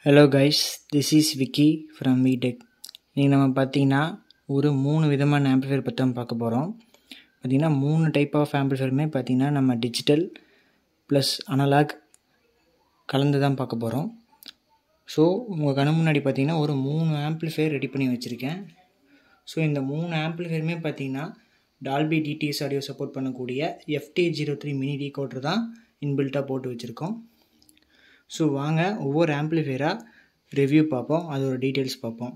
Hello guys, this is Vicky from Vitech. நீங்கள் நம்ம பார்த்தீங்கன்னா ஒரு 3 விதமான ஆம்பிளிஃபையர் பற்றி நம்ம பார்க்க போகிறோம். பார்த்திங்கன்னா 3 டைப் ஆஃப் ஆம்பிளிஃபையருமே பார்த்திங்கன்னா நம்ம டிஜிட்டல் ப்ளஸ் அனலாக் கலந்து தான் பார்க்க போகிறோம். ஸோ உங்கள் கண்ணு முன்னாடி பார்த்திங்கன்னா ஒரு 3 ஆம்பிளிஃபையர் ரெடி பண்ணி வச்சுருக்கேன். ஸோ இந்த 3 ஆம்பிளிஃபையருமே பார்த்திங்கன்னா டால்பி டிடிஎஸ் ஆடியோ சப்போர்ட் பண்ணக்கூடிய FT03 மினி டீகோடர் தான் இன்பில்ட்டாக போட்டு வச்சுருக்கோம். ஸோ வாங்க ஒவ்வொரு ஆம்பிளிஃபையராக ரிவ்யூ பார்ப்போம், அதோட டீட்டெயில்ஸ் பார்ப்போம்.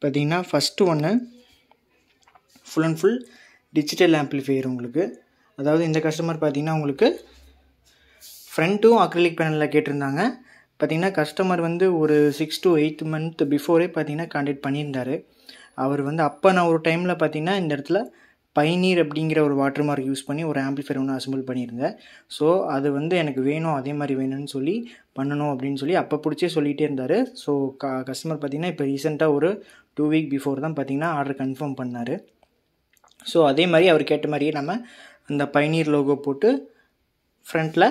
பார்த்திங்கன்னா ஃபஸ்ட்டு ஒன்று full and full digital amplifier. உங்களுக்கு அதாவது இந்த கஸ்டமர் பார்த்திங்கன்னா உங்களுக்கு ஃப்ரண்ட்டும் அக்ரிலிக் பேனலில் கேட்டிருந்தாங்க. பார்த்திங்கன்னா கஸ்டமர் வந்து ஒரு 6 to 8 month பிஃபோரே பார்த்திங்கன்னா கான்டாக்ட் பண்ணியிருந்தார். அவர் வந்து அப்போ நான் ஒரு டைமில் பார்த்திங்கன்னா இந்த இடத்துல பைனீர் அப்படிங்கிற ஒரு வாட்டர் மார்க் யூஸ் பண்ணி ஒரு ஆம்பிளிஃபையர் ஒன்று அசம்பிள் பண்ணியிருந்தேன். ஸோ அது வந்து எனக்கு வேணும், அதே மாதிரி வேணும்னு சொல்லி பண்ணணும் அப்படின்னு சொல்லி அப்போ பிடிச்சே சொல்லிகிட்டே இருந்தார். ஸோ கஸ்டமர் பார்த்திங்கன்னா இப்போ ரீசெண்டாக ஒரு 2 week பிஃபோர் தான் பார்த்திங்கன்னா ஆர்டர் கன்ஃபார்ம் பண்ணார். ஸோ அதே மாதிரி அவர் கேட்ட மாதிரியே நம்ம அந்த பைனீர் லோகோ போட்டு ஃப்ரண்ட்டில்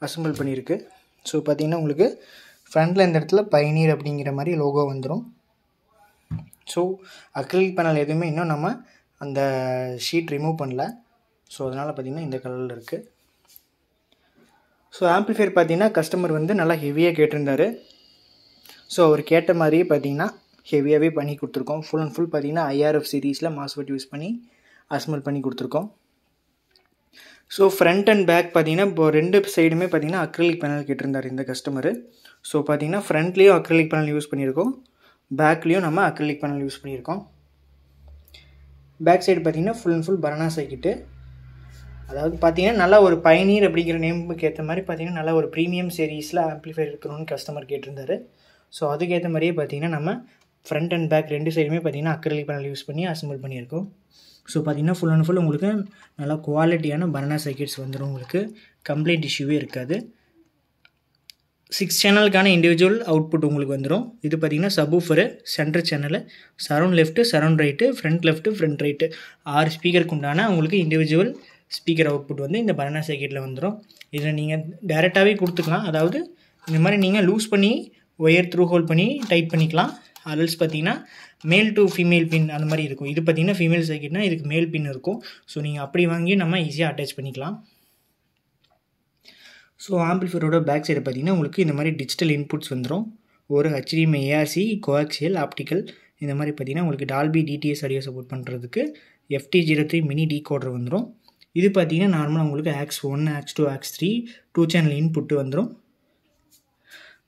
அசம்பிள் பண்ணியிருக்கு. ஸோ பார்த்திங்கன்னா உங்களுக்கு ஃப்ரண்ட்டில் இந்த இடத்துல பைனீர் அப்படிங்கிற மாதிரி லோகோ வந்துடும். ஸோ அக்ரிலிக் பேனல் எதுவுமே இன்னும் நம்ம அந்த ஷீட் ரிமூவ் பண்ணல. ஸோ அதனால் பார்த்திங்கன்னா இந்த கலரில் இருக்குது. ஸோ ஆம்பிளிஃபையர் பார்த்திங்கன்னா கஸ்டமர் வந்து நல்லா ஹெவியாக கேட்டிருந்தார். ஸோ அவர் கேட்ட மாதிரியே பார்த்திங்கன்னா ஹெவியாகவே பண்ணி கொடுத்துருக்கோம். ஃபுல் அண்ட் ஃபுல் பார்த்திங்கன்னா IRF சீரீஸில் மாஸ்ஃபெட் யூஸ் பண்ணி அசம்பிள் பண்ணி கொடுத்துருக்கோம். ஸோ ஃப்ரண்ட் அண்ட் பேக் பார்த்திங்கன்னா இப்போ 2 சைடுமே பார்த்திங்கன்னா அக்ரிலிக் பேனல் கேட்டிருந்தார் இந்த கஸ்டமரு. ஸோ பார்த்திங்கன்னா ஃப்ரண்ட்லேயும் அக்ரிலிக் பேனல் யூஸ் பண்ணியிருக்கோம், பேக்லேயும் நம்ம அக்ரிலிக் பேனல் யூஸ் பண்ணியிருக்கோம். பேக் சைடு பார்த்திங்கன்னா full and full banana circuit. அதாவது பார்த்திங்கன்னா நல்லா ஒரு பைனீர் அப்படிங்கிற நேமுக்கு ஏற்ற மாதிரி பார்த்திங்கன்னா நல்லா ஒரு ப்ரீமியம் சீரீஸில் ஆம்பிளிஃபையர் இருக்கணும்னு கஸ்டமர் கேட்டிருந்தார். ஸோ அதுக்கேற்ற மாதிரியே பார்த்திங்கன்னா நம்ம ஃப்ரண்ட் அண்ட் பேக் 2 சைடுமே பார்த்திங்கன்னா அக்ரிலிக் பேனல் யூஸ் பண்ணி அசம்பிள் பண்ணியிருக்கோம். ஸோ பார்த்திங்கன்னா ஃபுல் அண்ட் ஃபுல் உங்களுக்கு நல்லா குவாலிட்டியான பனானா சர்க்யூட்ஸ் வந்துடும். உங்களுக்கு கம்ப்ளைண்ட் இஷ்யூவே இருக்காது. 6 சேனலுக்கான இண்டிவிஜுவல் அவுட்புட் உங்களுக்கு வந்துடும். இது பார்த்திங்கன்னா subwoofer, centre channel, surround left, surround right, front left, front right 6 ஸ்பீக்கருக்கு உண்டான உங்களுக்கு இண்டிவிஜுவல் ஸ்பீக்கர் அவுட்புட் வந்து இந்த பனானா சர்க்யூட்டில் வந்துடும். இதில் நீங்கள் டேரெக்டாகவே கொடுத்துக்கலாம். அதாவது இந்த மாதிரி நீங்கள் லூஸ் பண்ணி ஒயர் த்ரூ ஹோல் பண்ணி டைட் பண்ணிக்கலாம். அதல்ஸ் பார்த்திங்கன்னா மேல் டு ஃபீமேல் பின் அந்த மாதிரி இருக்கும். இது பார்த்திங்கன்னா ஃபீமேல் சர்க்யூட்னா இதுக்கு மேல் பின் இருக்கும். ஸோ நீங்கள் அப்படி வாங்கி நம்ம ஈஸியாக அட்டாச் பண்ணிக்கலாம். ஸோ ஆம்பிளிஃபையரோட பேக் சைடு பார்த்திங்கன்னா உங்களுக்கு இந்த மாதிரி டிஜிட்டல் இன்புட்ஸ் வந்துடும். ஒரு HDMI, ARC, கோஆக்சியல், ஆப்டிக்கல் இந்த மாதிரி பார்த்திங்கன்னா உங்களுக்கு டால்பி டிடிஎஸ் ஆடியோ சப்போர்ட் பண்ணுறதுக்கு FT03 மினி டீகோடர் வந்துடும். இது பார்த்திங்கன்னா நார்மலாக உங்களுக்கு AX1, AX2, AX3 2 channel input வந்துடும்.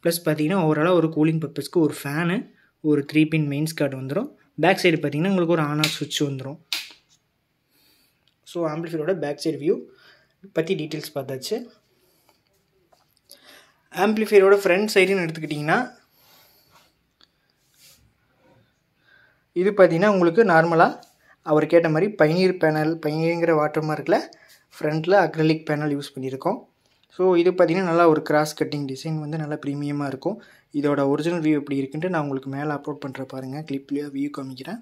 ப்ளஸ் பார்த்திங்கன்னா ஓவராலாக ஒரு கூலிங் பர்பஸ்க்கு ஒரு ஃபேனு, ஒரு 3 pin மெயின்ஸ் கார்டு வந்துடும். பேக் சைடு பார்த்திங்கன்னா உங்களுக்கு ஒரு ஆன் ஆஃப் சுவிட்ச் வந்துடும். ஸோ ஆம்பிளிஃபையரோட பேக் சைடு வியூ பற்றி டீட்டெயில்ஸ் பார்த்தாச்சு. ஆம்பிளிஃபையரோட ஃப்ரண்ட் சைடுன்னு எடுத்துக்கிட்டிங்கன்னா இது பார்த்திங்கன்னா உங்களுக்கு நார்மலாக அவர் கேட்ட மாதிரி பைனீர் பேனல், பைனீருங்கிற வாட்டர் மார்க்கில் ஃப்ரண்ட்டில் அக்ரிலிக் பேனல் யூஸ் பண்ணியிருக்கோம். ஸோ இது பார்த்திங்கன்னா நல்லா ஒரு கிராஸ் கட்டிங் டிசைன் வந்து நல்லா ப்ரீமியமாக இருக்கும். இதோட ஒரிஜினல் வியூ எப்படி இருக்குன்ட்டு நான் உங்களுக்கு மேலே அப்லோட் பண்ணுற பாருங்கள், கிளிப்லேயே வியூ காமிக்கிறேன்.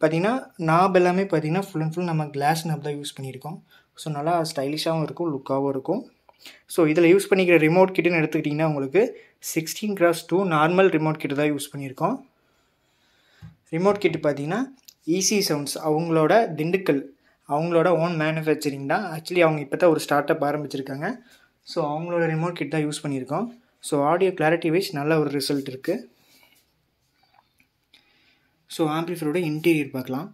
பார்த்திங்கன்னா நாப் எல்லாமே பார்த்திங்கன்னா ஃபுல் அண்ட் ஃபுல் நம்ம கிளாஸ் நாப் தான் யூஸ் பண்ணியிருக்கோம். ஸோ நல்லா ஸ்டைலிஷாகவும் இருக்கும், லுக்காகவும் இருக்கும். ஸோ இதில் யூஸ் பண்ணிக்கிற ரிமோட் கிட்டுன்னு எடுத்துக்கிட்டிங்கன்னா உங்களுக்கு 16x2 நார்மல் ரிமோட் கிட்டு தான் யூஸ் பண்ணியிருக்கோம். ரிமோட் கிட்டு பார்த்திங்கன்னா ஈஸி சவுண்ட்ஸ் அவங்களோட திண்டுக்கல் அவங்களோட ஓன் மேனுஃபேக்சரிங் தான். ஆக்சுவலி அவங்க இப்போ தான் ஒரு ஸ்டார்ட் அப் ஆரம்பிச்சிருக்காங்க. ஸோ அவங்களோட ரிமோட் கிட் தான் யூஸ் பண்ணியிருக்கோம். ஸோ ஆடியோ கிளாரிட்டி வைஸ் நல்ல ஒரு ரிசல்ட் இருக்குது. ஸோ ஆம்பிளிஃபையரோட இன்டீரியர் பார்க்கலாம்.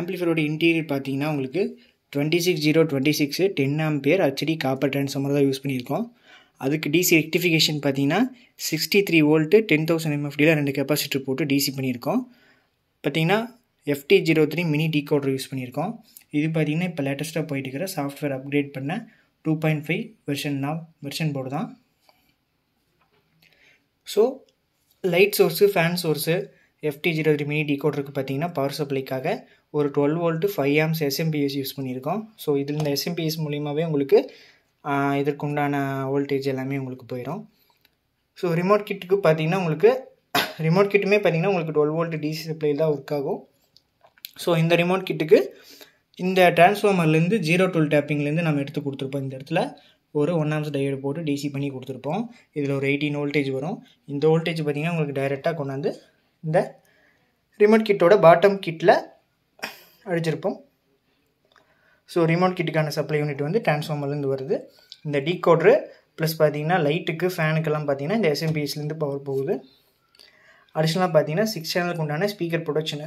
ஆம்பிளிஃபையரோட இன்டீரியர் பார்த்திங்கன்னா உங்களுக்கு 26026 10 ஆம்பியர் HD காப்பர் டிரான்ஸ்ஃபார்மர் தான் யூஸ் பண்ணியிருக்கோம். அதுக்கு DC ரெக்டிஃபிகேஷன் பார்த்திங்கன்னா 63 வோல்ட்டு 10,000 MFD 2 கெப்பாசிட்டர் போட்டு DC பண்ணியிருக்கோம். பார்த்திங்கன்னா FT03 மினி டீகோடர் யூஸ் பண்ணியிருக்கோம். இது பார்த்திங்கன்னா இப்போ லேட்டஸ்ட்டாக போயிட்டு இருக்கிற சாஃப்ட்வேர் அப்கிரேட் பண்ண 2.5 வெர்ஷன் போர்டு தான். So light source, fan source FT03 mini டீகோடருக்கு பார்த்திங்கன்னா பவர் சப்ளைக்காக ஒரு 12 வோல்ட்டு 5 amps SMPS யூஸ் பண்ணியிருக்கோம். ஸோ இதில் இந்த SMPS மூலியமாகவே உங்களுக்கு இதற்குண்டான வோல்டேஜ் எல்லாமே உங்களுக்கு போயிடும். ஸோ ரிமோட் கிட்டுக்கு பார்த்திங்கன்னா உங்களுக்கு ரிமோட் கிட்டுமே பார்த்திங்கன்னா உங்களுக்கு 12 வோல்ட் DC சப்ளை தான் ஒர்க் ஆகும். ஸோ இந்த ரிமோட் கிட்டுக்கு இந்த டிரான்ஸ்ஃபார்மர்லேருந்து 0 to டேப்பிங்லேருந்து நம்ம எடுத்து கொடுத்துருப்போம். இந்த இடத்துல ஒரு 1 amps டயோடு போட்டு டிசி பண்ணி கொடுத்துருப்போம். இதில் ஒரு 18 வோல்டேஜ் வரும். இந்த வோல்டேஜ் பார்த்திங்கன்னா உங்களுக்கு டைரெக்டாக கொண்டாந்து இந்த ரிமோட் கிட்டோட பாட்டம் கிட்டில் அடிச்சிருப்போம். ஸோ ரிமோட் கிட்டுக்கான சப்ளை யூனிட் வந்து டிரான்ஸ்ஃபார்மர்லேருந்து வருது. இந்த டீகோட்ரு ப்ளஸ் பார்த்திங்கன்னா லைட்டுக்கு ஃபேனுக்கெல்லாம் பார்த்திங்கன்னா இந்த எஸ்எம்பிஎஸ்லேருந்து பவர் போகுது. அடிஷ்னலாக பார்த்திங்கன்னா 6 சேனலுக்கு உண்டான ஸ்பீக்கர் ப்ரொடக்ஷனு.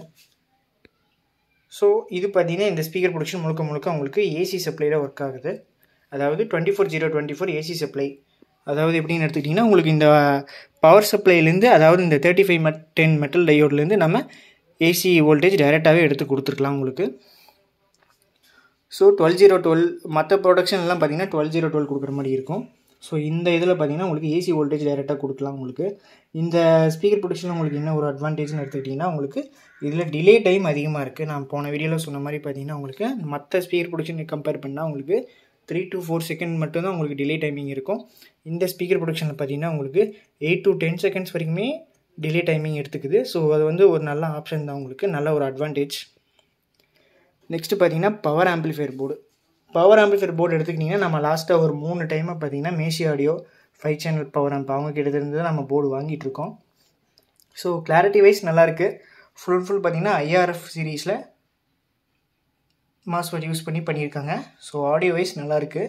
ஸோ இது பார்த்திங்கன்னா இந்த ஸ்பீக்கர் ப்ரொடக்ஷன் முழுக்க உங்களுக்கு ஏசி சப்ளையில் ஒர்க் ஆகுது. அதாவது 24/0/24 ஏசி சப்ளை. அதாவது எப்படின்னு எடுத்துக்கிட்டிங்கன்னா உங்களுக்கு இந்த பவர் சப்ளைலேருந்து, அதாவது இந்த 3510 மெட்டல் டயோட்லேருந்து நம்ம ஏசி வோல்டேஜ் டைரெக்டாகவே எடுத்து கொடுத்துருக்கலாம் உங்களுக்கு. ஸோ 12/012 மற்ற ப்ரொடக்ஷன்லாம் பார்த்திங்கன்னா 12/012 கொடுக்குற மாதிரி இருக்கும். ஸோ இந்த இதில் பார்த்திங்கன்னா உங்களுக்கு ஏசி வோல்டேஜ் டைரெக்டாக கொடுக்கலாம் உங்களுக்கு. இந்த ஸ்பீக்கர் ப்ரொடக்ஷனில் உங்களுக்கு என்ன ஒரு அட்வான்டேஜ்னு எடுத்துக்கிட்டிங்கன்னா உங்களுக்கு இதில் டிலே டைம் அதிகமாக இருக்குது. நான் போன வீடியோவில் சொன்ன மாதிரி பார்த்திங்கன்னா உங்களுக்கு மற்ற ஸ்பீக்கர் ப்ரொடக்ஷனை கம்பேர் பண்ணால் உங்களுக்கு 3 to 4 செகண்ட் மட்டும்தான் உங்களுக்கு டிலே டைமிங் இருக்கும். இந்த ஸ்பீக்கர் ப்ரொடக்ஷனில் பார்த்திங்கன்னா உங்களுக்கு 8 to 10 செகண்ட்ஸ் வரைக்குமே டிலே டைமிங் எடுத்துக்குது. ஸோ அது வந்து ஒரு நல்ல ஆப்ஷன் தான் உங்களுக்கு, நல்ல ஒரு அட்வான்டேஜ். நெக்ஸ்ட்டு பார்த்திங்கன்னா power amplifier board. Power amplifier board எடுத்துக்கிட்டிங்கன்னா நம்ம லாஸ்ட்டாக ஒரு 3 டைமாக பார்த்திங்கன்னா மேசி ஆடியோ 5 சேனல் பவர் ஆம்ப் அவங்க கிட்டேருந்து தான் நம்ம போர்டு வாங்கிட்டுருக்கோம். ஸோ கிளாரிட்டி வைஸ் நல்லாயிருக்கு. ஃபுல் பார்த்திங்கன்னா ஐஆர்எஃப் சீரீஸில் மாஸ்ஃபெட் யூஸ் பண்ணியிருக்காங்க. ஸோ ஆடியோ வைஸ் நல்லாயிருக்கு.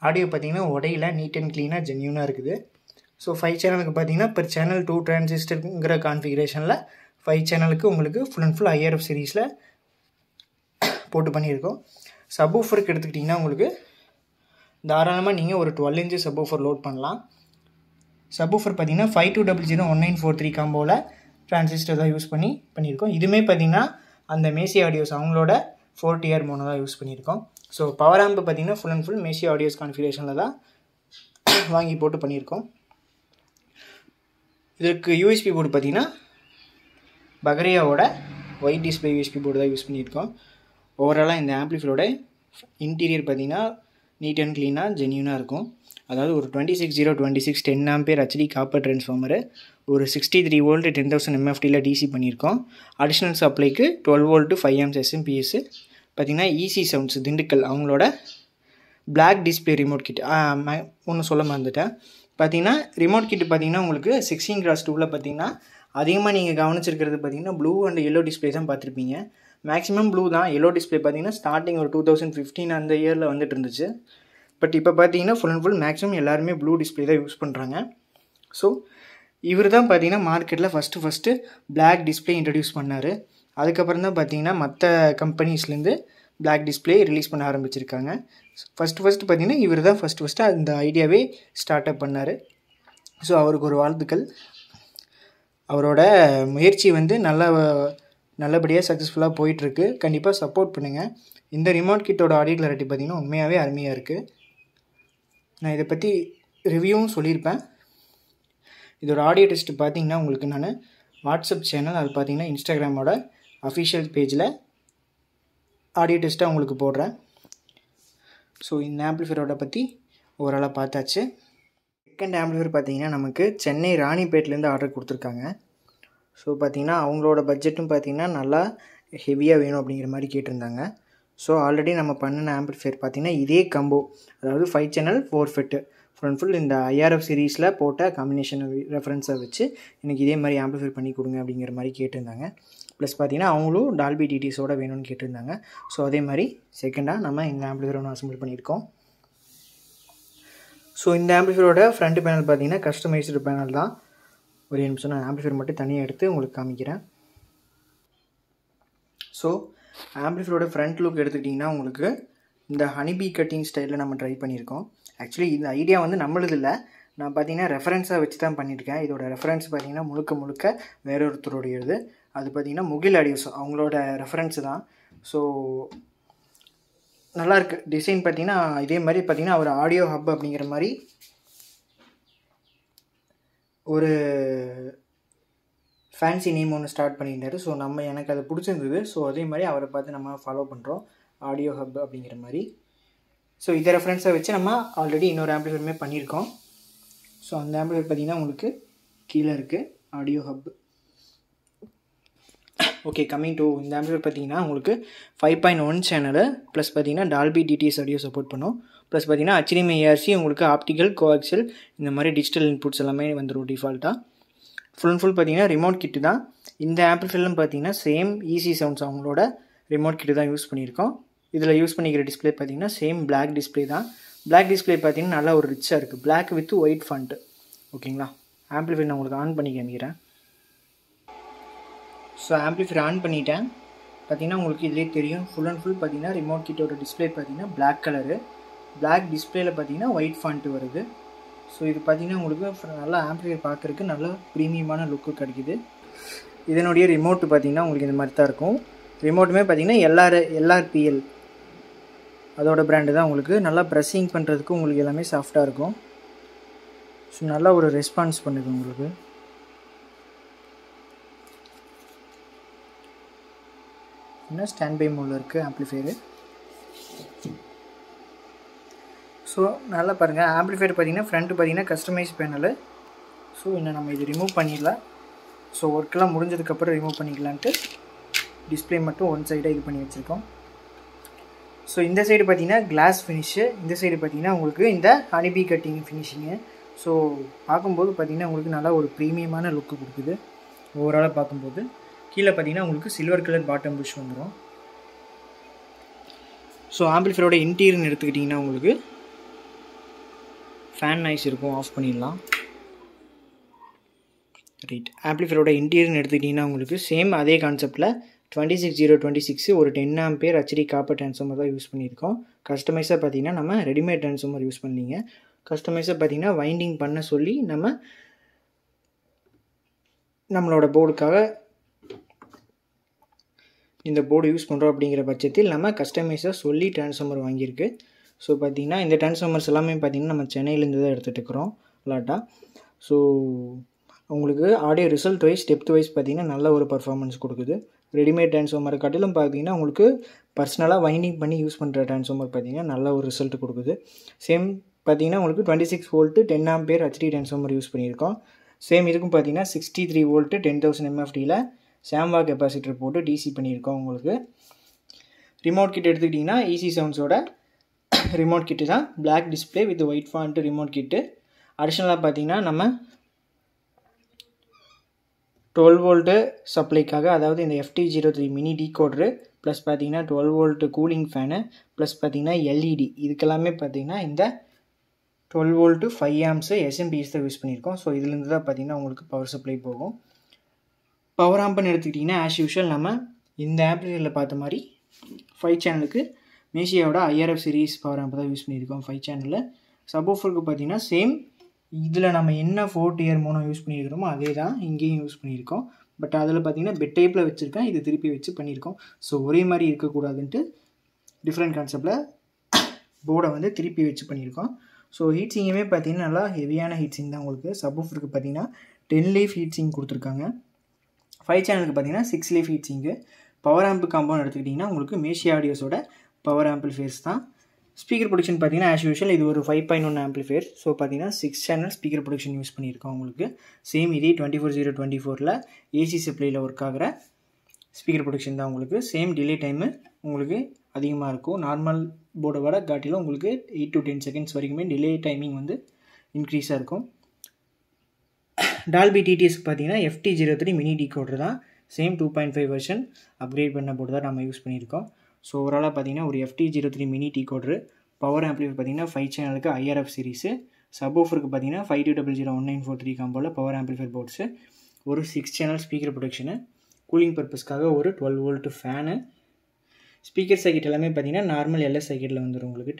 ஆடியோ பார்த்திங்கன்னா உடையில நீட் அண்ட் க்ளீனாக ஜென்யூனாக இருக்குது. ஸோ 5 சேனலுக்கு பார்த்திங்கன்னா பெர் சேனல் 2 டிரான்சிஸ்டருங்கிற கான்ஃபிகரேஷனில் 5 சேனலுக்கு உங்களுக்கு ஃபுல் ஐஆர்எஃப் சீரீஸில் போட்டு பண்ணியிருக்கோம். சப்வூஃபருக்கு எடுத்துக்கிட்டிங்கன்னா உங்களுக்கு தாராளமாக நீங்கள் ஒரு 12 inch சப்வூஃபர் லோட் பண்ணலாம். சப்வூஃபர் பார்த்திங்கன்னா 52001943 காம்போவில் டிரான்சிஸ்டர் தான் யூஸ் பண்ணியிருக்கோம். இதுவுமே பார்த்திங்கன்னா அந்த மேசி ஆடியோஸ் அவங்களோட 4TR மோனோ தான் யூஸ் பண்ணியிருக்கோம். ஸோ பவர் ஆம்பு பார்த்திங்கன்னா ஃபுல் மேசி ஆடியோஸ் கான்ஃபிகரேஷனில் தான் வாங்கி போட்டு பண்ணியிருக்கோம். இதுக்கு யூஎஸ்பி போர்டு பார்த்திங்கன்னா பகரியாவோட ஒயிட் டிஸ்பிளே யூஎஸ்பி போர்டு தான் யூஸ் பண்ணியிருக்கோம். ஓவராலாக இந்த ஆம்பிளிஃபையரோட இன்டீரியர் பார்த்திங்கன்னா நீட் அண்ட் க்ளீனாக ஜென்யூனாக இருக்கும். அதாவது ஒரு 26026 10 ஆம்பியர் ஹெச்டி காப்பர் ட்ரான்ஸ்ஃபார்மரு, ஒரு 63 வோல்ட் 10,000 MFTயில் டிசி பண்ணியிருக்கோம். அடிஷ்னல் சப்ளைக்கு 12 வோல்ட் 5 amps எஸ்எம்பிஎஸ். பார்த்திங்கன்னா ஈஸி சவுண்ட்ஸ் திண்டுக்கல் அவங்களோட பிளாக் டிஸ்பிளே ரிமோட் கிட். ஒன்று சொல்ல மறந்துட்டேன். பார்த்திங்கன்னா ரிமோட் கிட்டு பார்த்திங்கன்னா உங்களுக்கு 16x2 பார்த்திங்கன்னா அதிகமாக நீங்கள் கவனிச்சிருக்கிறது பார்த்திங்கன்னா ப்ளூ அண்ட் எல்லோ டிஸ்பிளே தான் பார்த்துருப்பீங்க. மேக்ஸிமம் ப்ளூ தான். எல்லோ டிஸ்பிளே பார்த்திங்கன்னா ஸ்டார்டிங் ஒரு 2015 அந்த இயரில் வந்துட்டு இருந்துச்சு. பட் இப்போ பார்த்திங்கன்னா ஃபுல் மேக்ஸிமம் எல்லாருமே ப்ளூ டிஸ்பிளே தான் யூஸ் பண்ணுறாங்க. ஸோ இவர் தான் பார்த்திங்கன்னா மார்க்கெட்டில் ஃபஸ்ட்டு பிளாக் டிஸ்பிளே இன்ட்ரடியூஸ் பண்ணார். அதுக்கப்புறம் தான் பார்த்திங்கன்னா மற்ற கம்பெனிஸ்லேருந்து பிளாக் டிஸ்பிளே ரிலீஸ் பண்ண ஆரம்பிச்சிருக்காங்க. ஃபஸ்ட்டு பார்த்திங்கன்னா இவர் தான் ஃபஸ்ட்டு அந்த ஐடியாவே ஸ்டார்ட் அப் பண்ணார். ஸோ அவருக்கு ஒரு வாழ்த்துக்கள். அவரோட முயற்சி வந்து நல்லபடியாக சக்ஸஸ்ஃபுல்லாக போயிட்டுருக்கு. கண்டிப்பாக சப்போர்ட் பண்ணுங்கள். இந்த ரிமோட் கிட்டோட ஆடியோ கிளாரிட்டி பார்த்திங்கன்னா உண்மையாகவே அருமையாக இருக்குது. நான் இதை பற்றி ரிவ்யூவும் சொல்லியிருப்பேன். இதோட ஆடியோ டெஸ்ட்டு பார்த்திங்கன்னா உங்களுக்கு நான் வாட்ஸ்அப் சேனல், அது பார்த்திங்கன்னா இன்ஸ்டாகிராமோட அஃபிஷியல் பேஜில் ஆடியோ டெஸ்ட்டாக உங்களுக்கு போடுறேன். ஸோ இந்த ஆம்பிளிஃபையரோட பற்றி ஓவராலாக பார்த்தாச்சு. செகண்ட் ஆம்பிளிஃபையர் பார்த்திங்கன்னா நமக்கு சென்னை ராணிப்பேட்லேருந்து ஆர்டர் கொடுத்துருக்காங்க. ஸோ பார்த்திங்கன்னா அவங்களோட பட்ஜெட்டும் பார்த்திங்கன்னா நல்லா ஹெவியாக வேணும் அப்படிங்கிற மாதிரி கேட்டிருந்தாங்க. ஸோ ஆல்ரெடி நம்ம பண்ணின ஆம்பிளிஃபையர் பார்த்திங்கன்னா இதே கம்போ, அதாவது 5 channel 4 FET ஃபுல் இந்த ஐஆர்எஃப் சீரீஸில் போட்ட காம்பினேஷன் ரெஃபரன்ஸை வச்சு எனக்கு இதே மாதிரி ஆம்பிளிஃபையர் பண்ணி கொடுங்க அப்படிங்கிற மாதிரி கேட்டிருந்தாங்க. ப்ளஸ் பார்த்திங்கன்னா அவங்களும் டால்பி டிடிஸோட வேணும்னு கேட்டிருந்தாங்க. ஸோ அதே மாதிரி செகண்டாக நம்ம இந்த ஆம்பிளிஃபையர் ஒன்று அசம்பிள் பண்ணியிருக்கோம். ஸோ இந்த ஆம்பிளிஃபையரோட ஃப்ரண்ட் பேனல் பார்த்திங்கன்னா கஸ்டமைஸ்டு பேனல் தான். ஒரு நிமிஷம் நான் ஆம்பிளிஃபையர் மட்டும் தனியாக எடுத்து உங்களுக்கு காமிக்கிறேன். ஸோ ஆம்பிளிஃபையரோட ஃப்ரண்ட் லுக் எடுத்துக்கிட்டிங்கன்னா உங்களுக்கு இந்த ஹனிபி கட்டிங் ஸ்டைலில் நம்ம ட்ரை பண்ணியிருக்கோம். ஆக்சுவலி இந்த ஐடியா வந்து நம்மளது இல்லை, நான் பார்த்திங்கன்னா ரெஃபரன்ஸாக வச்சு தான் பண்ணியிருக்கேன். இதோட ரெஃபரன்ஸ் பார்த்திங்கன்னா முழுக்க வேறொருத்தருடையது. அது பார்த்திங்கன்னா முகில் ஆடியோஸ் அவங்களோட ரெஃபரன்ஸு தான். ஸோ நல்லாயிருக்கு டிசைன் பார்த்திங்கன்னா. இதே மாதிரி பார்த்திங்கன்னா அவர் ஆடியோ ஹப் அப்படிங்கிற மாதிரி ஒரு ஃபேன்சி நேம் ஒன்று ஸ்டார்ட் பண்ணியிருந்தாரு. ஸோ எனக்கு அது பிடிச்சிருந்தது. ஸோ அதே மாதிரி அவரை பார்த்து நம்ம ஃபாலோ பண்ணுறோம், ஆடியோ ஹப் அப்படிங்கிற மாதிரி. ஸோ இதை ரெஃபரன்ஸை வச்சு நம்ம ஆல்ரெடி இன்னொரு ஆம்பிளிஃபையருமே பண்ணியிருக்கோம். ஸோ அந்த ஆம்பிளிஃபையர் பார்த்திங்கன்னா உங்களுக்கு கீழே இருக்குது audio hub. Okay, coming to இந்த ஆம்பிளிஃபையர் பார்த்திங்கன்னா உங்களுக்கு 5.1 சேனலு ப்ளஸ் பார்த்திங்கன்னா டால்பி டிடிஎஸ் ஆடியோ சப்போர்ட் பண்ணும். ப்ளஸ் பார்த்தீங்கன்னா HDMI ARC உங்களுக்கு ஆப்டிக்கல் கோஆக்சியல் இந்த மாதிரி டிஜிட்டல் இன்புட்ஸ் எல்லாமே வந்துடும் டிஃபால்ட்டாக. ஃபுல் அண்ட் ஃபுல் பார்த்தீங்கன்னா ரிமோட் கிட்டு தான். இந்த ஆம்பிளிஃபையர்லாம் பார்த்தீங்கன்னா சேம் ஈஸி சவுண்ட்ஸ் அவங்களோட ரிமோட் கிட்டு தான் யூஸ் பண்ணியிருக்கோம். இதில் யூஸ் பண்ணிக்கிற டிஸ்பிளே பார்த்தீங்கன்னா சேம் பிளாக் டிஸ்பிளே தான். பிளாக் டிஸ்பிளே பார்த்தீங்கன்னா நல்லா ஒரு ரிச்சாக இருக்குது, பிளாக் வித் ஒயிட் ஃபண்ட். ஓகேங்களா, ஆம்பிளிஃபையர் நான் உங்களுக்கு ஆன் பண்ணி காமிக்கிறேன். ஸோ ஆம்பிளிஃபையர் ஆன் பண்ணிட்டேன். பார்த்தீங்கன்னா உங்களுக்கு இதிலே தெரியும், ஃபுல் அண்ட் ஃபுல் பார்த்தீங்கன்னா ரிமோட் கிட்டோட டிஸ்பிளே பார்த்தீங்கன்னா பிளாக் கலரு, பிளாக் டிஸ்பிளேயில் பார்த்தீங்கன்னா ஒயிட் ஃபாண்ட்டு வருது. ஸோ இது பார்த்தீங்கன்னா உங்களுக்கு நல்லா ஆம்பிளிஃபையர் பார்க்குறதுக்கு நல்லா ப்ரீமியமான லுக்கு கிடைக்குது. இதனுடைய ரிமோட்டு பார்த்தீங்கன்னா உங்களுக்கு இந்த மாதிரி தான் இருக்கும். ரிமோட்டுமே பார்த்தீங்கன்னா LRPL அதோட பிராண்டு தான். உங்களுக்கு நல்லா ப்ரெஸ்ஸிங் பண்ணுறதுக்கு உங்களுக்கு எல்லாமே சாஃப்டாக இருக்கும். ஸோ நல்லா ஒரு ரெஸ்பான்ஸ் பண்ணுது உங்களுக்கு. என்ன ஸ்டாண்ட் பை மோடில் இருக்குது ஆம்பிளிஃபையரு. ஸோ நல்லா பாருங்கள், ஆம்பிளிஃபையர் பார்த்தீங்கன்னா ஃப்ரண்ட்டு பார்த்தீங்கன்னா கஸ்டமைஸ் பேனலு. ஸோ இன்னும் நம்ம இது ரிமூவ் பண்ணிடலாம். ஸோ ஒர்க்கெலாம் முடிஞ்சதுக்கப்புறம் ரிமூவ் பண்ணிக்கலான்ட்டு டிஸ்பிளே மட்டும் ஒன் சைடாக இது பண்ணி வச்சுருக்கோம். ஸோ இந்த சைடு பார்த்தீங்கன்னா கிளாஸ் ஃபினிஷு, இந்த சைடு பார்த்தீங்கன்னா உங்களுக்கு இந்த ஹனிபீ கட்டிங் ஃபினிஷிங்கு. ஸோ பார்க்கும்போது பார்த்தீங்கன்னா உங்களுக்கு நல்லா ஒரு ப்ரீமியமான லுக்கு கொடுக்குது ஓவராலாக பார்க்கும்போது. கீழே பார்த்தீங்கன்னா உங்களுக்கு சில்வர் கலர் பாட்டம் புஷ் வந்துடும். ஸோ ஆம்பிளிஃபையரோட இன்டீரியர்னு எடுத்துக்கிட்டிங்கன்னா உங்களுக்கு ஃபேன் நாய்ஸ் இருக்கும், ஆஃப் பண்ணிடலாம். ரைட், ஆம்பிளிஃபையரோட இன்டீரியர்னு எடுத்துக்கிட்டிங்கன்னா உங்களுக்கு சேம் அதே கான்செப்டில் 26026 ஒரு 10 ஆம்பியர் HD காப்பர் ட்ரான்ஸ்ஃபார்மர் தான் யூஸ் பண்ணியிருக்கோம். கஸ்டமைஸாக பார்த்தீங்கன்னா நம்ம ரெடிமேட் ட்ரான்ஸ்ஃபார்மர் யூஸ் பண்ணிங்க. கஸ்டமைஸாக பார்த்தீங்கன்னா வைண்டிங் பண்ண சொல்லி நம்மளோட போர்டுக்காக இந்த போர்டு யூஸ் பண்ணுறோம். அப்படிங்கிற பட்சத்தில் நம்ம கஸ்டமைஸாக சொல்லி ட்ரான்ஸ்ஃபார்மர் வாங்கியிருக்கு. ஸோ பார்த்திங்கன்னா இந்த ட்ரான்ஸ்ஃபார்மர்ஸ் எல்லாமே பார்த்திங்கன்னா நம்ம சென்னையிலேருந்து தான் எடுத்துகிட்டு இருக்கிறோம் லாட்டாக. ஸோ உங்களுக்கு audio result wise depth wise பார்த்திங்கன்னா நல்ல ஒரு பர்ஃபார்மன்ஸ் கொடுக்குது. ரெடிமேட் ட்ரான்ஸ்ஃபார்மரை காட்டிலும் பார்த்திங்கன்னா உங்களுக்கு பர்சனலாக வைண்டிங் பண்ணி யூஸ் பண்ணுற ட்ரான்ஸ்ஃபார்மர் பார்த்திங்கன்னா நல்ல ஒரு ரிசல்ட் கொடுக்குது. சேம் பார்த்திங்கன்னா உங்களுக்கு 26 volt 10 ampere HD transformer use பண்ணியிருக்கோம். சேம் இதுக்கும் பார்த்திங்கன்னா 63 வோல்ட்டு 10,000 MFDயில் சாம்வா கெப்பாசிட்டர் போட்டு DC பண்ணியிருக்கோம். உங்களுக்கு ரிமோட் கிட் எடுத்துக்கிட்டிங்கன்னா ஈஸி சவுண்ட்ஸோட ரிமோட் கிட்டு தான், black display with white font remote kit. அடிஷ்னலாக பார்த்தீங்கன்னா நம்ம 12 வோல்ட்டு சப்ளைக்காக, அதாவது இந்த FT03 மினி டீகோடரு ப்ளஸ் பார்த்தீங்கன்னா 12 வோல்ட்டு கூலிங் ஃபேனு ப்ளஸ் பார்த்தீங்கன்னா LED, இதுக்கெல்லாமே பார்த்தீங்கன்னா இந்த 12 வோல்ட்டு 5 ஆம்ப்ஸு SMPS தான் யூஸ் பண்ணியிருக்கோம். ஸோ இதுலேருந்து தான் பார்த்தீங்கன்னா உங்களுக்கு பவர் சப்ளை போகும். பவர் ஆம்புன்னு எடுத்துக்கிட்டிங்கன்னா ஆஸ் யூஷுவல் நம்ம இந்த ஆம்பிளிஃபையரில் பார்த்த மாதிரி 5 சேனலுக்கு மேசியாவோட IRF சீரிஸ் பவர் ஆம்பு தான் யூஸ் பண்ணியிருக்கோம் 5 சேனலில். சப்வூஃபருக்கு பார்த்தீங்கன்னா சேம் இதில் நம்ம என்ன 4 டியர் மோனோ யூஸ் பண்ணியிருக்கிறோமோ அதே தான் இங்கேயும் யூஸ் பண்ணியிருக்கோம். பட் அதில் பார்த்தீங்கன்னா பெட் டைப்பில் வச்சுருக்கேன், இது திருப்பி வச்சு பண்ணியிருக்கோம். ஸோ ஒரே மாதிரி இருக்கக்கூடாதுன்ட்டு டிஃப்ரெண்ட் கான்செப்டில் போர்டை திருப்பி வச்சு பண்ணியிருக்கோம். ஸோ ஹீட் சிங்குமே பார்த்தீங்கன்னா நல்லா ஹெவியான ஹீட் சிங் தான். உங்களுக்கு சப்வூஃபருக்கு பார்த்தீங்கன்னா 10 லீஃப் ஹீட் சிங் கொடுத்துருக்காங்க. 5 சேனலுக்கு பார்த்தீங்கன்னா 6 லீஃப் ஹீட் சிங்கு. பவர் ஆம்பு காம்பவுண்ட் எடுத்துக்கிட்டிங்கன்னா உங்களுக்கு மேசியா ஆடியோஸோட பவர் ஆம்பிளிஃபையர்ஸ் தான். ஸ்பீக்கர் ப்ரொடக்ஷன் பார்த்தீங்கன்னா ஆஸ் யூஷுவல் இது ஒரு 5.1 ஆம்பிளிஃபையர். ஸோ பார்த்தீங்கன்னா 6 சேனல் ஸ்பீக்கர் ப்ரொடக்ஷன் யூஸ் பண்ணியிருக்கோம். உங்களுக்கு சேம் இதே 24/0/24 AC சப்ளையில் ஒர்க் ஆகிற ஸ்பீக்கர் ப்ரொடக்ஷன் தான். உங்களுக்கு சேம் டிலே டைமு உங்களுக்கு அதிகமாக இருக்கும். நார்மல் போர்டை விட காட்டிலும் உங்களுக்கு 8 to 10 செகண்ட்ஸ் வரைக்குமே டிலே டைமிங் இன்க்ரீஸாக இருக்கும். டால்பி டிடிஎஸ்க்கு பார்த்தீங்கன்னா FT03 மினி டீகோடர் தான். சேம் 2.5 வெர்ஷன் அப்கிரேட் பண்ண போர்டு தான் நம்ம யூஸ் பண்ணியிருக்கோம். ஸோ ஓவராலாக பார்த்தீங்கன்னா ஒரு FT03 மினி டீகோடரு, பவர் ஆம்பிளிஃபையர் பார்த்தீங்கன்னா 5 சேனலுக்கு IRF சீரிஸு, சப்வூஃபருக்கு பார்த்தீங்கன்னா 52001943 காம்போவில் பவர் ஆம்பிளிஃபையர் போர்ட்ஸு, ஒரு 6 சேனல் ஸ்பீக்கர் ப்ரொடக்ஷனு, கூலிங் பர்பஸ்க்காக ஒரு 12 வோல்ட்டு ஃபேனு, ஸ்பீக்கர் சர்க்கிட் எல்லாமே பார்த்தீங்கன்னா நார்மல் LS சர்க்கிட்டில் வந்துடும். உங்களுக்கு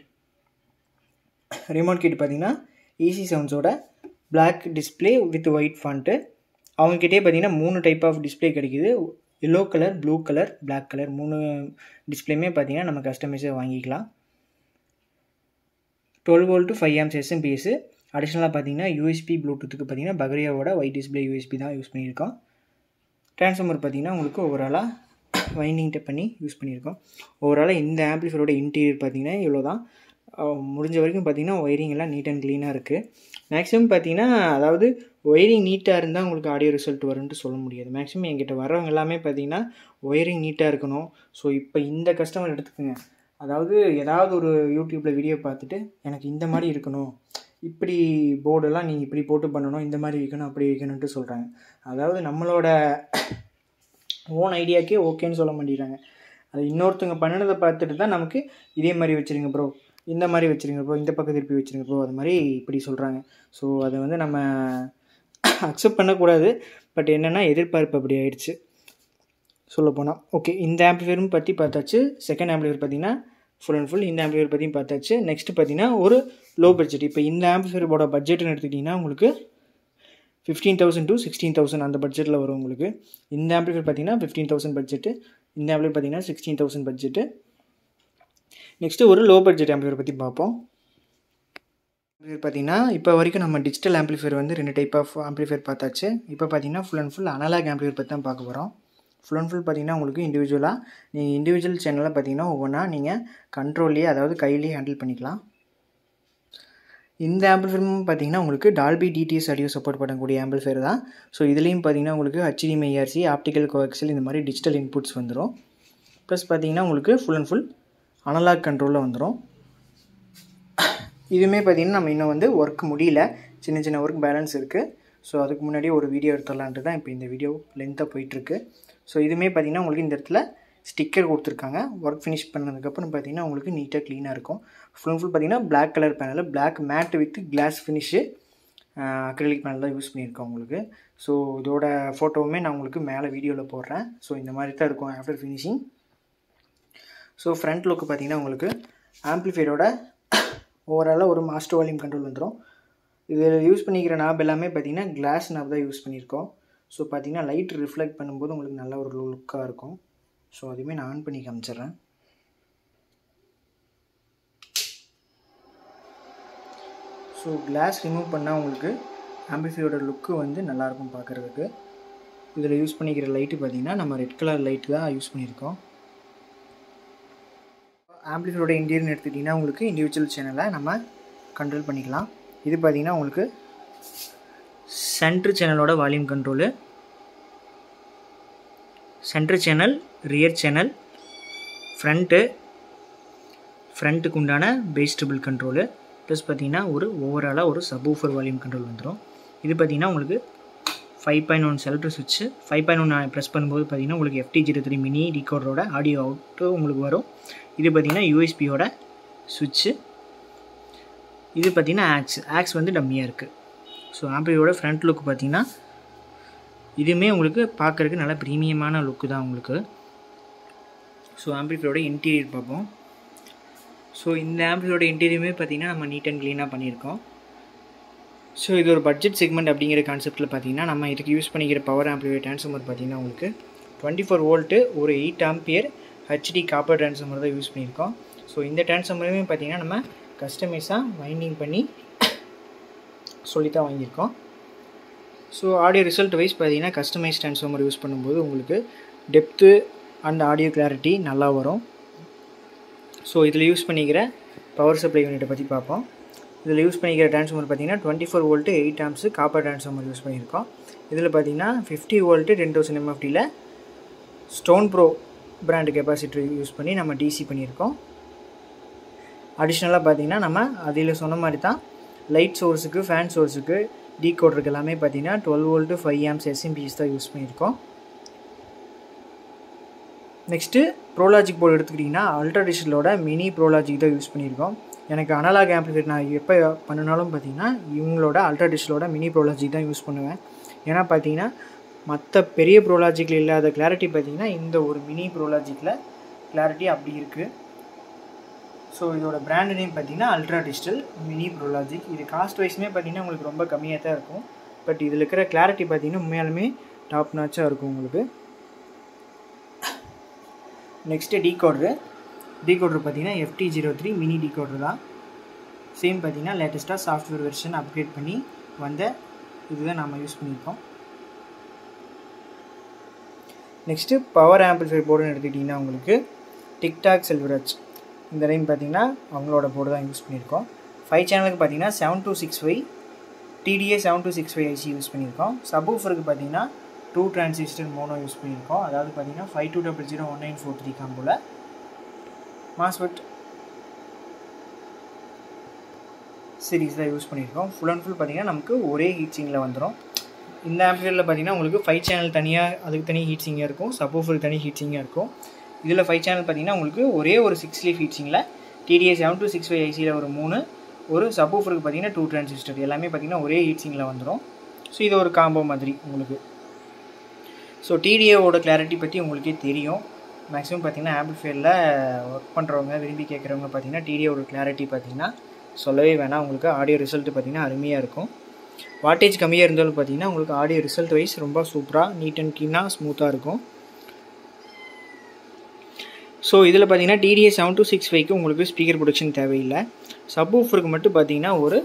ரிமோட் கிட் பார்த்தீங்கன்னா ஈஸி சவுண்ட்ஸோட black display with white font. அவங்கக்கிட்டே பார்த்தீங்கன்னா 3 டைப் ஆஃப் டிஸ்பிளே கிடைக்கிது. Yellow colour, blue colour, black colour 3 டிஸ்பிளேமே பார்த்தீங்கன்னா நம்ம கஸ்டமைஸாக வாங்கிக்கலாம். 12 வோல்ட்டு 5 ஆம்ப்ஸ் SMPS. அடிஷ்னலாக பார்த்தீங்கன்னா USB ப்ளூடூத்துக்கு பார்த்தீங்கன்னா பக்ரியாவோட ஒயிட் டிஸ்பிளே USB தான் யூஸ் பண்ணியிருக்கோம். ட்ரான்ஸ்ஃபார்மர் பார்த்தீங்கன்னா உங்களுக்கு ஓவராலாக வைண்டிங் பண்ணி யூஸ் பண்ணியிருக்கோம். ஓவராலாக இந்த ஆம்பிளிஃபையரோட இன்டீரியர் பார்த்தீங்கன்னா இவ்வளோ தான். முடிஞ்ச வரைக்கும் பார்த்தீங்கன்னா ஒயரிங் எல்லாம் நீட் அண்ட் க்ளீனாக இருக்குது. மேக்ஸிமம் பார்த்தீங்கன்னா அதாவது ஒயரிங் நீட்டாக இருந்தால் உங்களுக்கு ஆடியோ ரிசல்ட் வரும்னு சொல்ல முடியாது. மேக்ஸிமம் என்கிட்ட வரவங்க எல்லாமே பார்த்தீங்கன்னா ஒயரிங் நீட்டாக இருக்கணும். ஸோ இப்போ இந்த கஸ்டமர் எடுத்துக்கோங்க, அதாவது ஏதாவது ஒரு யூடியூப்பில் வீடியோ பார்த்துட்டு எனக்கு இந்த மாதிரி இருக்கணும், இப்படி போர்டெல்லாம் நீங்கள் இப்படி போட்டு பண்ணணும், இந்த மாதிரி வைக்கணும், அப்படி வைக்கணுன்ட்டு சொல்கிறாங்க. அதாவது நம்மளோட ஓன் ஐடியாக்கே ஓகேன்னு சொல்ல மாட்டேங்கிறாங்க. அது இன்னொருத்தவங்க பண்ணினதை பார்த்துட்டு தான் நமக்கு இதே மாதிரி வச்சுருங்க ப்ரோ, இந்த மாதிரி வச்சுருங்க ப்ரோ, இந்த பக்கம் திருப்பி வச்சுருங்க ப்ரோ, அது மாதிரி இப்படி சொல்கிறாங்க. ஸோ அதை வந்து நம்ம அக்செப்ட் பண்ணக்கூடாது. பட் என்னென்னா எதிர்பார்ப்பு அப்படி ஆயிடுச்சு சொல்லப்போனால். ஓகே, இந்த ஆம்பிளிஃபையரும் பற்றி பார்த்தாச்சு. செகண்ட் ஆம்பிளிஃபையர் பார்த்திங்கன்னா ஃபுல் அண்ட் ஃபுல் இந்த ஆம்பிளிஃபையர் பற்றியும் பார்த்தாச்சு. நெக்ஸ்ட்டு பார்த்திங்கன்னா ஒரு லோ பட்ஜெட். இப்போ இந்த ஆம்பிளிஃபையரோட பட்ஜெட்னு எடுத்துக்கிட்டிங்கன்னா உங்களுக்கு 15,000 to 16,000 அந்த பட்ஜெட்டில் வரும் உங்களுக்கு. இந்த ஆம்பிளிஃபையர் பார்த்திங்கன்னா 15,000 பட்ஜெட்டு, இந்த ஆம்பிளிஃபையர் பார்த்திங்கன்னா 16,000 பட்ஜெட்டு. நெக்ஸ்ட்டு ஒரு லோ பட்ஜெட் ஆம்பிளிஃபையர் பற்றி பார்ப்போம். ஆம்பிளிஃபையர் பார்த்திங்கன்னா இப்போ வரைக்கும் நம்ம டிஜிட்டல் ஆம்பிளிஃபையர் வந்து 2 டைப் ஆஃப் ஆம்பிளிஃபையர் பார்த்தாச்சு. இப்போ பார்த்திங்கன்னா full and full analog amplifier பற்றி தான் பார்க்க போகிறோம். ஃபுல் அண்ட் ஃபுல் பார்த்திங்கன்னா உங்களுக்கு இண்டிவிஜுவலாக நீங்கள் இண்டிவிஜுவல் சேனலில் பார்த்திங்கன்னா ஒவ்வொன்றா நீங்கள் கண்ட்ரோல்லையே, அதாவது கையிலேயே ஹேண்டில் பண்ணிக்கலாம். இந்த ஆம்பிளிஃபையரும் பார்த்திங்கன்னா உங்களுக்கு டால்பி டிடிஎஸ் ஆடியோ சப்போர்ட் பண்ணக்கூடிய ஆம்பிளிஃபையர் தான். ஸோ இதுலேயும் பார்த்திங்கன்னா உங்களுக்கு HDMI, IRC, ஆப்டிக்கல் கோஆக்சியல் இந்த மாதிரி டிஜிட்டல் இன்புட்ஸ் வந்துடும். ப்ளஸ் பார்த்திங்கன்னா உங்களுக்கு ஃபுல் அண்ட் ஃபுல் அனலாக் கண்ட்ரோலில் வந்துடும். இதுவுமே பார்த்திங்கன்னா நம்ம இன்னும் வந்து ஒர்க் முடியல, சின்ன சின்ன ஒர்க் பேலன்ஸ் இருக்குது. ஸோ அதுக்கு முன்னாடியே ஒரு வீடியோ எடுத்துடலான்ட்டு தான் இப்போ இந்த வீடியோ லென்த்தாக போயிட்டுருக்கு. ஸோ இதுவுமே பார்த்திங்கன்னா உங்களுக்கு இந்த இடத்துல ஸ்டிக்கர் கொடுத்துருக்காங்க. ஒர்க் ஃபினிஷ் பண்ணதுக்கப்புறம் பார்த்திங்கன்னா உங்களுக்கு நீட்டாக க்ளீனாக இருக்கும். ஃபுல் அண்ட் ஃபுல் பார்த்திங்கன்னா black colour panel, black matte with glass finish acrylic panel தான் யூஸ் பண்ணியிருக்கோம் உங்களுக்கு. ஸோ இதோட ஃபோட்டோவுமே நான் உங்களுக்கு மேலே வீடியோவில் போடுறேன். ஸோ இந்த மாதிரி தான் இருக்கும் ஆஃப்டர் ஃபினிஷிங். ஸோ ஃப்ரண்ட் லுக்கு பார்த்திங்கன்னா உங்களுக்கு ஆம்பிளிஃபையரோட ஓவராலாக ஒரு மாஸ்டர் வால்யூம் கண்ட்ரோல் வந்துடும். இதில் யூஸ் பண்ணிக்கிற நாப் எல்லாமே பார்த்திங்கன்னா கிளாஸ் நாப் தான் யூஸ் பண்ணியிருக்கோம். ஸோ பார்த்திங்கன்னா லைட் ரிஃப்ளெக்ட் பண்ணும்போது உங்களுக்கு நல்ல ஒரு லுக்காக இருக்கும். ஸோ அதுவுமே நான் ஆன் பண்ணி காமிச்சிட்றேன். ஸோ கிளாஸ் ரிமூவ் பண்ணால் உங்களுக்கு ஆம்பிளிஃபையரோட லுக்கு வந்து நல்லாயிருக்கும் பார்க்குறதுக்கு. இதில் யூஸ் பண்ணிக்கிற லைட்டு பார்த்திங்கன்னா நம்ம ரெட் கலர் லைட்டு தான் யூஸ் பண்ணியிருக்கோம். ஆம்பிளிஃபையரோட இன்டீரியர்னு எடுத்துக்கிட்டிங்கன்னா உங்களுக்கு இண்டிவிஜுவல் சேனலை நம்ம கண்ட்ரோல் பண்ணிக்கலாம். இது பார்த்திங்கன்னா உங்களுக்கு சென்ட்ரு சேனலோட volume control, centre channel, rear channel, ஃப்ரண்ட்டுக்கு உண்டான பேஸ் ட்ரிபிள் கண்ட்ரோலு, ப்ளஸ் பார்த்திங்கன்னா ஒரு ஓவராலாக ஒரு சப்வூஃபர் வால்யூம் கண்ட்ரோல் வந்துடும். இது பார்த்திங்கன்னா உங்களுக்கு 5.1 செலக்டர் சுவிட்சு. 5.1 ப்ரெஸ் பண்ணும்போது பார்த்திங்கன்னா உங்களுக்கு FT03 மினி டிகோடரோட ஆடியோ அவுட்டு உங்களுக்கு வரும். இது பார்த்திங்கன்னா யூஎஸ்பியோட சுவிட்சு. இது பார்த்திங்கன்னா ஆக்ஸ் வந்து டம்மியாக இருக்குது. ஸோ ஆம்பிளிஃபையரோட ஃப்ரண்ட் லுக் பார்த்திங்கன்னா இதுவுமே உங்களுக்கு பார்க்குறதுக்கு நல்ல ப்ரீமியமான லுக்கு தான் உங்களுக்கு. ஸோ ஆம்பிளிஃபையரோட இன்டீரியர் பார்ப்போம். ஸோ இந்த ஆம்பிளிஃபையரோட இன்டீரியருமே பார்த்திங்கன்னா நம்ம நீட் அண்ட் க்ளீனாக பண்ணியிருக்கோம். ஸோ இது ஒரு பட்ஜெட் செக்மெண்ட் அப்படிங்கிற கான்செப்ட்டில் பார்த்திங்கன்னா நம்ம இதுக்கு யூஸ் பண்ணிக்கிற பவர் ஆம்பிளிஃபையர் ட்ரான்ஸ்ஃபார்மர் பார்த்திங்கன்னா உங்களுக்கு 24 வோல்ட்டு ஒரு 8 ஆம்பியர் HD காப்பர் ட்ரான்ஸ்ஃபார்மர் தான் யூஸ் பண்ணியிருக்கோம். ஸோ இந்த ட்ரான்ஸ்ஃபார்மருமே பார்த்திங்கன்னா நம்ம கஸ்டமைஸாக வைண்டிங் பண்ணி சொல்லி தான் வாங்கியிருக்கோம். ஸோ ஆடியோ ரிசல்ட் வைஸ் பார்த்திங்கன்னா கஸ்டமைஸ் ட்ரான்ஸ்ஃபார்மர் யூஸ் பண்ணும்போது உங்களுக்கு டெப்த்து அண்ட் ஆடியோ கிளாரிட்டி நல்லா வரும். ஸோ இதில் யூஸ் பண்ணிக்கிற பவர் சப்ளை யூனிட்டை பற்றி பார்ப்போம். இதில் யூஸ் பண்ணிக்கிற ட்ரான்ஸ்ஃபார்மர் பார்த்திங்கன்னா 24 volt 8 amps copper transformer use பண்ணியிருக்கோம். இதில் பார்த்திங்கன்னா 50 வோல்ட்டு 10,000 MFTயில் stone pro brand capacitor use பண்ணி நம்ம DC பண்ணியிருக்கோம். அடிஷ்னலாக பார்த்திங்கன்னா நம்ம அதில் சொன்ன மாதிரி தான் லைட் சோர்ஸுக்கு, ஃபேன் சோர்ஸுக்கு, டீகோடருக்கு எல்லாமே பார்த்திங்கன்னா 12 வோல்ட்டு 5 ஆம்ப்ஸ் SMPS தான் யூஸ் பண்ணியிருக்கோம். நெக்ஸ்ட்டு ப்ரோலாஜிக் போர்டு எடுத்துக்கிட்டிங்கன்னா அல்ட்ரா டிஜிட்டலோட மினி ப்ரோலாஜிக் தான் யூஸ் பண்ணியிருக்கோம். எனக்கு அனலாக் ஆம்பிளிஃபையர் நான் எப்போ பண்ணினாலும் பார்த்திங்கன்னா இவங்களோட அல்ட்ரா டிஜிட்டலோட மினி ப்ரோலாஜிக் தான் யூஸ் பண்ணுவேன். ஏன்னா பார்த்திங்கன்னா மற்ற பெரிய ப்ரோலாஜிக்கில் இல்லாத கிளாரிட்டி பார்த்திங்கன்னா இந்த ஒரு மினி ப்ரோலாஜிக்கில் கிளாரிட்டி அப்படி இருக்குது. ஸோ இதோட பிராண்ட் நேம் பார்த்திங்கன்னா அல்ட்ரா டிஜிட்டல் மினி ப்ரோலாஜிக். இது காஸ்ட் வைஸுமே பார்த்திங்கன்னா உங்களுக்கு ரொம்ப கம்மியாக தான் இருக்கும். பட் இதில் இருக்கிற கிளாரிட்டி பார்த்திங்கன்னா உண்மையாலுமே டாப் நாச்சாக இருக்கும் உங்களுக்கு. நெக்ஸ்ட்டு டீகோடர் பார்த்திங்கன்னா FT03 மினி டீகோடர் தான். சேம் பார்த்திங்கன்னா லேட்டஸ்ட்டாக சாஃப்ட்வேர் வெர்ஷன் அப்கிரேட் பண்ணி வந்த இதுதான் நம்ம யூஸ் பண்ணியிருக்கோம். நெக்ஸ்ட்டு பவர் ஆம்பிளிஃபையர் போர்டுன்னு எடுத்துக்கிட்டிங்கன்னா உங்களுக்கு டிக்டாக் செல்வராஜ் இந்த டைம் பார்த்திங்கன்னா அவங்களோட போர்டு தான் யூஸ் பண்ணியிருக்கோம். 5 சேனலுக்கு பார்த்திங்கன்னா 7265 TDA 7265 IC யூஸ் பண்ணியிருக்கோம். சப்வூஃபருக்கு பார்த்திங்கன்னா 2 டிரான்சிஸ்டர் மோனோ யூஸ் பண்ணியிருக்கோம். அதாவது பார்த்திங்கன்னா 52001943 காம்போவில் மாஸ்ஃபெட் சீரிஸ் தான் யூஸ் பண்ணியிருக்கோம். ஃபுல் அண்ட் ஃபுல் பார்த்திங்கன்னா நமக்கு ஒரே ஹீட் சிங்கில் வந்துடும். இந்த ஆம்பிளிஃபையரில் பார்த்திங்கன்னா உங்களுக்கு 5 சேனல் தனியாக அதுக்கு தனி ஹீட் சிங்காக இருக்கும், சப்வூஃபருக்கு தனி ஹீட் சிங்காக இருக்கும். இதில் 5 சேனல் பார்த்திங்கன்னா உங்களுக்கு ஒரே ஒரு 6 லீஃப் ஹீட் சிங்கில் TDA 7265 ICயில் ஒரு 3, ஒரு சப்வூஃபருக்கு பார்த்திங்கன்னா 2 டிரான்சிஸ்டர் எல்லாமே பார்த்திங்கன்னா ஒரே ஹீட் சிங்கில் வந்துடும். ஸோ இது ஒரு காம்போ மாதிரி உங்களுக்கு. ஸோ TDAவோட கிளாரிட்டி பற்றி உங்களுக்கே தெரியும். மேக்ஸிமம் பார்த்திங்கன்னா ஆம்பிளிஃபையரில் ஒர்க் பண்ணுறவங்க விரும்பி கேட்குறவங்க பார்த்திங்கன்னா TDAவோட கிளாரிட்டி பார்த்திங்கன்னா சொல்லவே வேணாம். உங்களுக்கு ஆடியோ ரிசல்ட்டு பார்த்திங்கன்னா அருமையாக இருக்கும். வாட்டேஜ் கம்மியாக இருந்தாலும் பார்த்திங்கன்னா உங்களுக்கு ஆடியோ ரிசல்ட் வைஸ் ரொம்ப சூப்பராக நீட் அண்ட் க்ளீனாக ஸ்மூத்தாக இருக்கும். ஸோ இதில் பார்த்திங்கன்னா TDA 7265க்கு உங்களுக்கு ஸ்பீக்கர் ப்ரொடக்ஷன் தேவையில்லை. சப்வூஃபருக்கு மட்டும் பார்த்திங்கன்னா ஒரு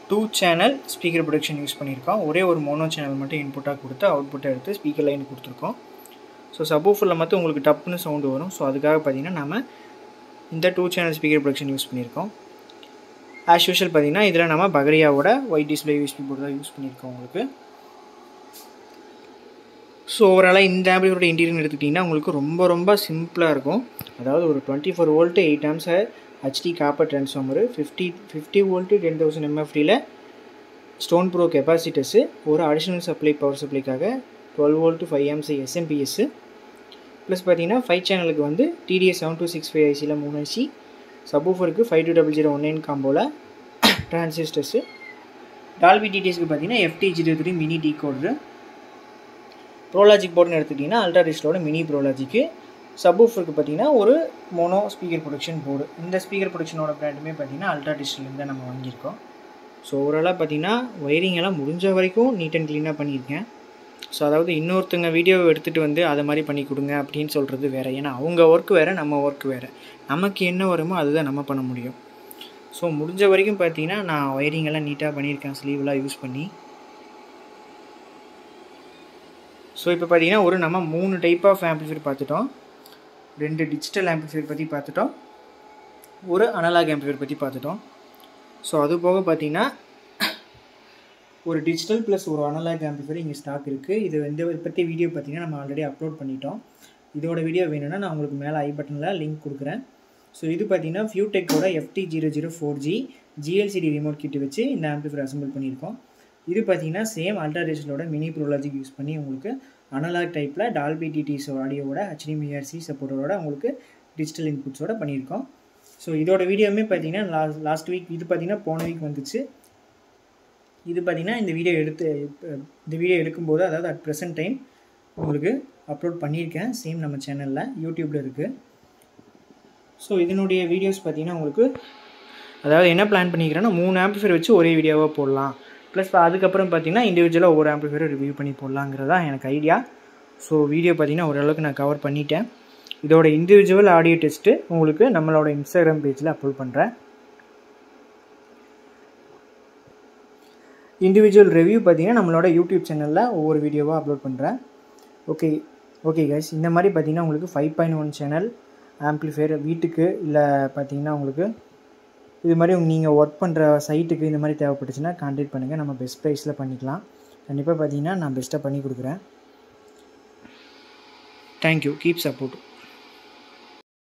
2 சேனல் ஸ்பீக்கர் ப்ரொடக்ஷன் யூஸ் பண்ணியிருக்கோம். ஒரே ஒரு மோனோ சேனல் மட்டும் இன்புட்டாக கொடுத்து அவுட்புட்டை எடுத்து ஸ்பீக்கர் லைன் கொடுத்துருக்கோம். ஸோ சப்வூஃபரில் மட்டும் உங்களுக்கு டப்புன்னு சவுண்டு வரும். ஸோ அதுக்காக பார்த்திங்கன்னா நம்ம இந்த 2 சேனல் ஸ்பீக்கர் ப்ரொடக்ஷன் யூஸ் பண்ணியிருக்கோம். ஆஸ் யூஷுவல் பார்த்திங்கன்னா இதில் நம்ம பகரியாவோட ஒயிட் டிஸ்பிளே USB போர்டு தான் யூஸ் பண்ணியிருக்கோம் உங்களுக்கு. ஸோ ஓவராலாக இந்த ஆம்பிளிஃபையரோட இன்டீரியர் எடுத்துக்கிட்டிங்கன்னா உங்களுக்கு ரொம்ப ரொம்ப சிம்பிளாக இருக்கும். அதாவது ஒரு 24 volt 8 amps HD copper transformer, 50 volt 10,000 mFடியில் ஸ்டோன் ப்ரோ கெப்பாசிட்டர்ஸு, ஒரு அடிஷ்னல் சப்ளை பவர் சப்ளைக்காக 12 வோல்ட் 5 ஆம்ஸ் SMP ப்ளஸ் பார்த்திங்கன்னா 5 சேனலுக்கு வந்து TDA 7265 ICயில் 3 IC, சப்வூஃபருக்கு 520019 காம்போவில் டிரான்சிஸ்டர்ஸு, டால்பி DTSக்கு பார்த்திங்கன்னா FT03 மினி டீகோடரு, ப்ரோலாஜிக் போர்டுன்னு எடுத்துக்கிட்டிங்கன்னா அல்ட்ரா டிஜிட்டலோட மினி ப்ரோலாஜிக்கு, சப்வூஃபருக்கு பார்த்திங்கன்னா ஒரு மோனோ ஸ்பீக்கர் ப்ரொடக்ஷன் போர்டு. இந்த ஸ்பீக்கர் ப்ரொடக்ஷனோட பிராண்டுமே பார்த்திங்கன்னா அல்ட்ரா டிஜிட்டல் தான் நம்ம வாங்கியிருக்கோம். ஸோ ஓவராலாக பார்த்திங்கன்னா ஒயரிங் எல்லாம் முடிஞ்ச வரைக்கும் நீட் அண்ட் க்ளீனாக பண்ணியிருக்கேன். ஸோ அதாவது இன்னொருத்தங்க வீடியோவை எடுத்துகிட்டு வந்து அதை மாதிரி பண்ணி கொடுங்க அப்படின்னு சொல்கிறது வேறு. ஏன்னா அவங்க ஒர்க் வேறு, நம்ம ஒர்க் வேறு. நமக்கு என்ன வருமோ அதுதான் நம்ம பண்ண முடியும். ஸோ முடிஞ்ச வரைக்கும் பார்த்திங்கன்னா நான் ஒயரிங் எல்லாம் நீட்டாக பண்ணியிருக்கேன் ஸ்லீவெலாம் யூஸ் பண்ணி. ஸோ இப்போ பார்த்திங்கன்னா ஒரு நம்ம 3 டைப் ஆஃப் ஆம்பிளிஃபையர் பார்த்துட்டோம். 2 டிஜிட்டல் ஆம்பிளிஃபையர் பற்றி பார்த்துட்டோம், ஒரு அனலாக் ஆம்பிளிஃபையர் பற்றி பார்த்துட்டோம். ஸோ அது போக பார்த்திங்கன்னா ஒரு டிஜிட்டல் ப்ளஸ் ஒரு அனலாக் ஆம்பிளிஃபையர் இங்கே ஸ்டாக் இருக்குது. இது வந்து பற்றி வீடியோ பார்த்திங்கன்னா நம்ம ஆல்ரெடி அப்லோட் பண்ணிட்டோம். இதோட வீடியோ வேணும்னா நான் உங்களுக்கு மேலே ஐ பட்டனில் லிங்க் கொடுக்குறேன். ஸோ இது பார்த்திங்கன்னா ஃபியூடெக்கோட FT004G GLCD ரிமோட் கிட் வச்சு இந்த ஆம்பிளிஃபையர் அசம்பிள் பண்ணியிருக்கோம். இது பார்த்திங்கன்னா சேம் அல்ட்ரா டிஜிட்டலோட மினி ப்ரோலாஜிக் யூஸ் பண்ணி உங்களுக்கு அனலாக் டைப்பில் டால்பி DTS ஆடியோவோட HDMI RC சப்போர்ட்டோட உங்களுக்கு டிஜிட்டல் இன்புட்ஸோட பண்ணியிருக்கோம். ஸோ இதோட வீடியோவுமே பார்த்திங்கன்னா லாஸ்ட் வீக், இது பார்த்திங்கன்னா போன வீக் வந்துச்சு. இது பார்த்திங்கன்னா இந்த வீடியோ எடுக்கும்போது அதாவது அட் ப்ரெசன்ட் டைம் உங்களுக்கு அப்லோட் பண்ணியிருக்கேன். சேம் நம்ம சேனலில் யூடியூப்பில் இருக்குது. ஸோ இதனுடைய வீடியோஸ் பார்த்திங்கன்னா உங்களுக்கு அதாவது என்ன பிளான் பண்ணிக்கிறேன்னா 3 ஆம்பிளிஃபையர் வச்சு ஒரே வீடியோவாக போடலாம். ப்ளஸ் அதுக்கப்புறம் பார்த்திங்கன்னா இண்டிவிஜுவலாக ஒவ்வொரு ஆம்பிளிஃபையரை ரிவ்யூ பண்ணி போடலாங்கிறதா எனக்கு ஐடியா. ஸோ வீடியோ பார்த்திங்கன்னா ஓரளவுக்கு நான் கவர் பண்ணிட்டேன். இதோட இண்டிவிஜுவல் ஆடியோ டெஸ்ட்டு உங்களுக்கு நம்மளோட இன்ஸ்டாகிராம் பேஜில் அப்லோட் பண்ணுறேன். இண்டிவிஜுவல் ரிவ்யூ பார்த்திங்கன்னா நம்மளோட யூடியூப் சேனலில் ஒவ்வொரு வீடியோவாக அப்லோட் பண்ணுறேன். ஓகே கைஸ், இந்த மாதிரி பார்த்திங்கன்னா உங்களுக்கு 5.1 சேனல் ஆம்பிளிஃபையர் வீட்டுக்கு இல்லை பார்த்திங்கன்னா உங்களுக்கு இது மாதிரி நீங்கள் ஒர்க் பண்ணுற சைட்டுக்கு இந்த மாதிரி தேவைப்பட்டுச்சுன்னா கான்டாக்ட் பண்ணுங்கள். நம்ம பெஸ்ட் ப்ரைஸில் பண்ணிக்கலாம். கண்டிப்பாக பார்த்திங்கன்னா நான் பெஸ்ட்டாக பண்ணி கொடுக்குறேன். தேங்க்யூ. Keep support.